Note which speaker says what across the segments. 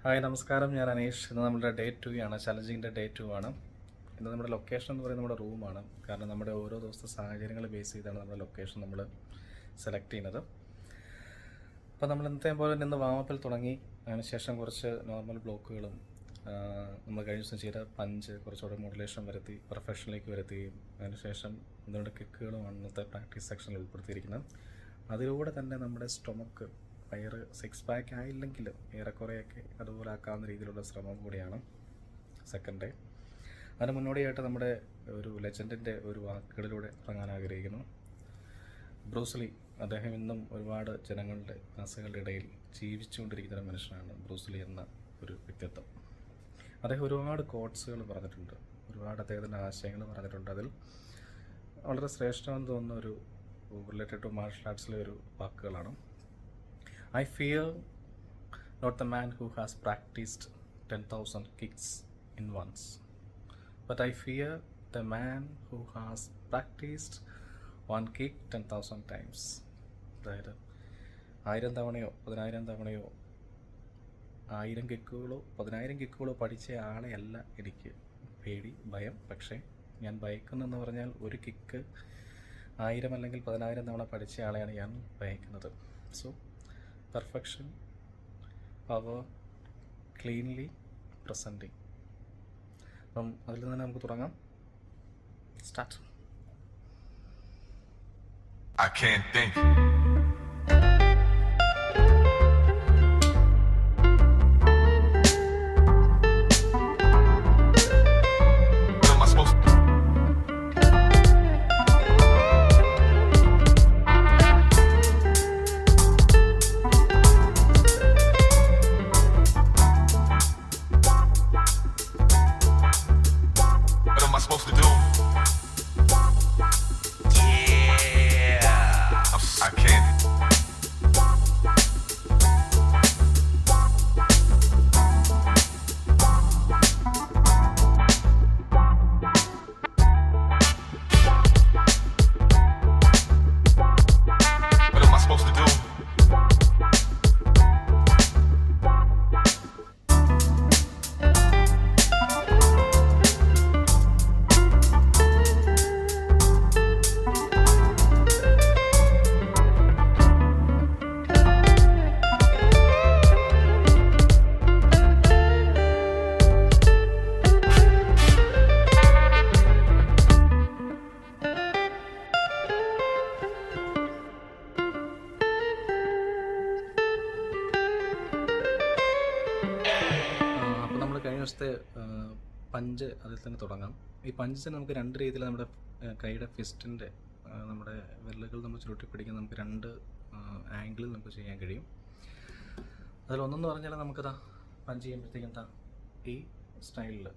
Speaker 1: Hi നമസ്കാരം, ഞാൻ അനീഷ്. ഇന്ന് നമ്മുടെ ഡേ 2 ആണ്, ചലഞ്ചിങ്ങിൻ്റെ ഡേ 2 ആണ്. ഇന്ന് നമ്മുടെ ലൊക്കേഷൻ എന്ന് പറയുന്നത് നമ്മുടെ റൂമാണ്. കാരണം നമ്മുടെ ഓരോ ദിവസത്തെ സാഹചര്യങ്ങൾ ബേസ് ചെയ്താണ് നമ്മുടെ ലൊക്കേഷൻ നമ്മൾ സെലക്ട് ചെയ്യുന്നത്. അപ്പോൾ നമ്മൾ ഇന്നത്തെ പോലെ ഇന്ന് വാമപ്പിൽ തുടങ്ങി. അതിനുശേഷം കുറച്ച് നോർമൽ ബ്ലോക്കുകളും നമ്മൾ കഴിഞ്ഞ ദിവസം ചെയ്ത പഞ്ച് കുറച്ചുകൂടെ മോഡുലേഷൻ വരുത്തി പെർഫെക്ഷനിലേക്ക് വരുത്തുകയും അതിനുശേഷം ഇതിൻ്റെ കിക്കുകളുമാണ് ഇന്നത്തെ പ്രാക്ടീസ് സെക്ഷനിൽ ഉൾപ്പെടുത്തിയിരിക്കുന്നത്. അതിലൂടെ തന്നെ നമ്മുടെ സ്റ്റൊമക്ക് വയറ് 6 പാക്ക് ആയില്ലെങ്കിലും ഏറെക്കുറെയൊക്കെ അതുപോലെ ആക്കാവുന്ന രീതിയിലുള്ള ശ്രമം കൂടിയാണ് സെക്കൻഡ് ഡേ. അതിന് മുന്നോടിയായിട്ട് നമ്മുടെ ഒരു ലെജൻഡിൻ്റെ ഒരു വാക്കുകളിലൂടെ തുടങ്ങാൻ ആഗ്രഹിക്കുന്നു. ബ്രൂസ്ലി, അദ്ദേഹം ഇന്നും ഒരുപാട് ജനങ്ങളുടെ മനസ്സുകളുടെ ഇടയിൽ ജീവിച്ചുകൊണ്ടിരിക്കുന്ന ഒരു മനുഷ്യനാണ് ബ്രൂസ്ലി എന്ന ഒരു വ്യക്തിത്വം. അദ്ദേഹം ഒരുപാട് കോട്ട്സുകൾ പറഞ്ഞിട്ടുണ്ട്, ഒരുപാട് അദ്ദേഹത്തിൻ്റെ ആശയങ്ങൾ പറഞ്ഞിട്ടുണ്ട്. അതിൽ വളരെ ശ്രേഷ്ഠമെന്ന് തോന്നുന്ന ഒരു റിലേറ്റഡ് ടു മാർഷൽ ആർട്സിലെ ഒരു വാക്കുകളാണ്: I fear not the man who has practiced 10,000 kicks in once, but I fear the man who has practiced one kick 10,000 times. അതായത് 1000 തവണയോ 10,000 തവണയോ 1000 കിക്കുകളോ 10,000 കിക്കുകളോ പഠിച്ച ആളെയല്ല എനിക്ക് പേടി, ഭയം. പക്ഷേ ഞാൻ ഭയക്കുന്നെന്ന് പറഞ്ഞാൽ ഒരു കിക്ക് 1000 അല്ലെങ്കിൽ 10,000 തവണ പഠിച്ച ആളെയാണ് ഞാൻ ഭയക്കുന്നത്. So perfection, power, cleanly presenting. അപ്പം അതിൽ നിന്ന് നമുക്ക് തുടങ്ങാം. Start.
Speaker 2: I can't think. What am I supposed to do? I can't. What am I supposed to do?
Speaker 1: അപ്പോൾ നമ്മൾ കഴിഞ്ഞ ദിവസത്തെ പഞ്ച് അതിൽ തന്നെ തുടങ്ങാം. ഈ പഞ്ച് നമുക്ക് രണ്ട് രീതിയിൽ നമ്മുടെ കൈയുടെ ഫിസ്റ്റിൻ്റെ നമ്മുടെ വിരലുകൾ നമ്മൾ ചുരുട്ടി പിടിക്കുന്ന നമുക്ക് രണ്ട് ആംഗിളിൽ നമുക്ക് ചെയ്യാൻ കഴിയും. അതിലൊന്നെന്ന് പറഞ്ഞാൽ നമുക്കതാ പഞ്ച് ചെയ്യുമ്പോഴത്തേക്കും ഈ സ്റ്റൈലിൽ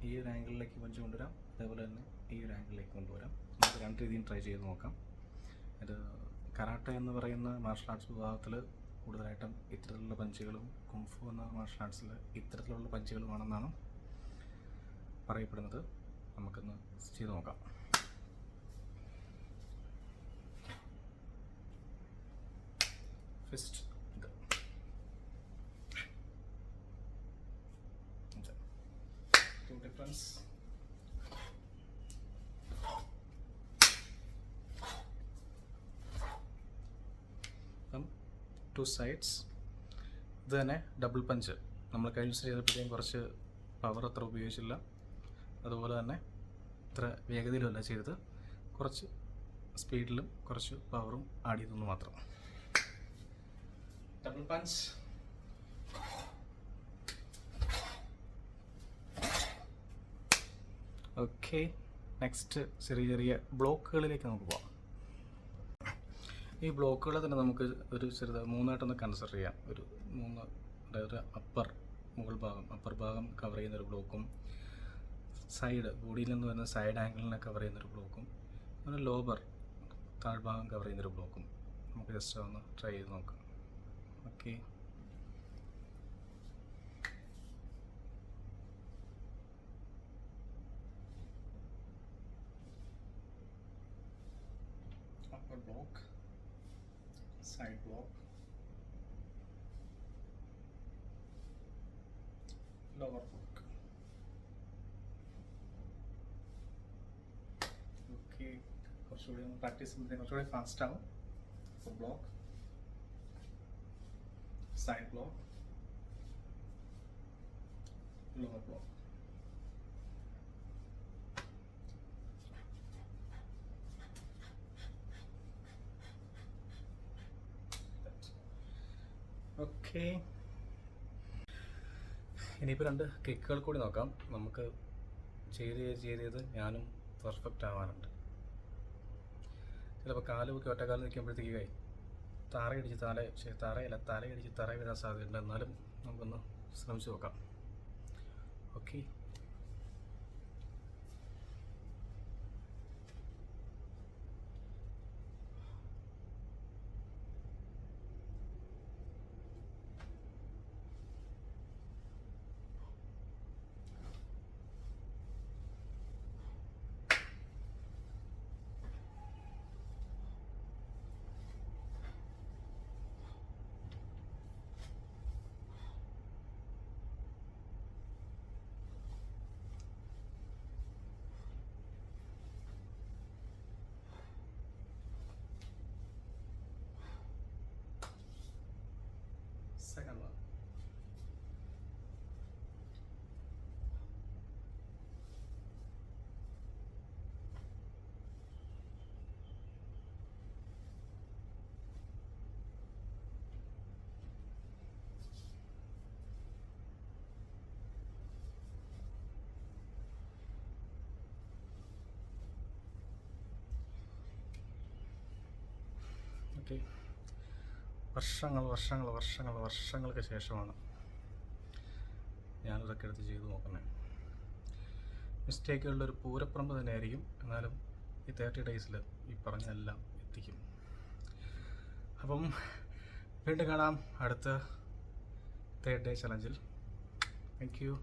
Speaker 1: ഈ ഒരു ആംഗിളിലേക്ക് പഞ്ച് കൊണ്ടുവരാം, അതേപോലെ തന്നെ ഈ ഒരു ആംഗിളിലേക്ക് കൊണ്ടുവരാം. നമുക്ക് രണ്ട് രീതിയും ട്രൈ ചെയ്ത് നോക്കാം. ഇത് കരാട്ടെ എന്ന് പറയുന്ന മാർഷൽ ആർട്സ് വിഭാഗത്തിൽ കൂടുതലായിട്ടും ഇത്തരത്തിലുള്ള പഞ്ചുകളും കുംഫു എന്ന മാർഷൽ ആർട്സിൽ ഇത്തരത്തിലുള്ള പഞ്ചുകളുമാണെന്നാണ് പറയപ്പെടുന്നത്. നമുക്കൊന്ന് ചെയ്ത് നോക്കാം. ഫിസ്റ്റ് ഇത് ഡിഫറൻസ്. Two sides. ഇത് തന്നെ ഡബിൾ പഞ്ച് നമ്മൾ കഴിഞ്ഞ ദിവസം ചെയ്തപ്പോഴത്തേക്കും കുറച്ച് പവർ അത്ര ഉപയോഗിച്ചില്ല, അതുപോലെ തന്നെ ഇത്ര വേഗതയിലുമല്ല ചെയ്തത്, കുറച്ച് സ്പീഡിലും കുറച്ച് പവറും ആഡ് ചെയ്തെന്ന് മാത്രം. Double punch. ഓക്കെ, നെക്സ്റ്റ് ചെറിയ ചെറിയ ബ്ലോക്കുകളിലേക്ക് നമുക്ക് പോകാം. ഈ ബ്ലോക്കുകളെ തന്നെ നമുക്ക് ഒരു മൂന്നായിട്ടൊന്ന് കൺസിഡർ ചെയ്യാം. ഒരു മൂന്ന്, അതായത് അപ്പർ ഭാഗം കവർ ചെയ്യുന്നൊരു ബ്ലോക്കും, സൈഡ് ബോഡിയിൽ നിന്ന് വരുന്ന സൈഡ് ആംഗിളിനെ കവർ ചെയ്യുന്നൊരു ബ്ലോക്കും, അങ്ങനെ ലോവർ താഴ്ഭാഗം കവർ ചെയ്യുന്നൊരു ബ്ലോക്കും. നമുക്ക് ജസ്റ്റ് ഒന്ന് ട്രൈ ചെയ്ത് നോക്കാം. Okay, upper block, side block, lower block. Okay, കുറച്ചുകൂടി ഒന്ന് പ്രാക്ടീസ് ചെയ്യുമ്പോഴത്തേക്കും കുറച്ചുകൂടി ഫാസ്റ്റ് ആവും. അപ്പോൾ block, side block, lower block. Okay, ഇനിയിപ്പോൾ 2 കിക്കുകൾ കൂടി നോക്കാം. നമുക്ക് ചെയ്ത് ഞാനും പെർഫെക്റ്റ് ആവാനുണ്ട്. ചിലപ്പോൾ കാല് പൊക്കി ഒറ്റക്കാലം നിൽക്കുമ്പോഴത്തേക്ക് തറയടിച്ച് തറ വീഴാൻ സാധ്യതയുണ്ട്. എന്നാലും നമുക്കൊന്ന് ശ്രമിച്ചു നോക്കാം. Okay, second one. ഓക്കെ, വർഷങ്ങൾക്ക് ശേഷമാണ് ഞാനിതൊക്കെ എടുത്ത് ചെയ്തു നോക്കുന്നത്. മിസ്റ്റേക്കുകളുടെ ഒരു പൂരപ്പറമ്പ് തന്നെയായിരിക്കും. എന്നാലും ഈ 30 ഡേയ്സിൽ ഈ പറഞ്ഞെല്ലാം എത്തിക്കും. അപ്പം വീണ്ടും കാണാം അടുത്ത 3rd ഡേ ചലഞ്ചിൽ. Thank you.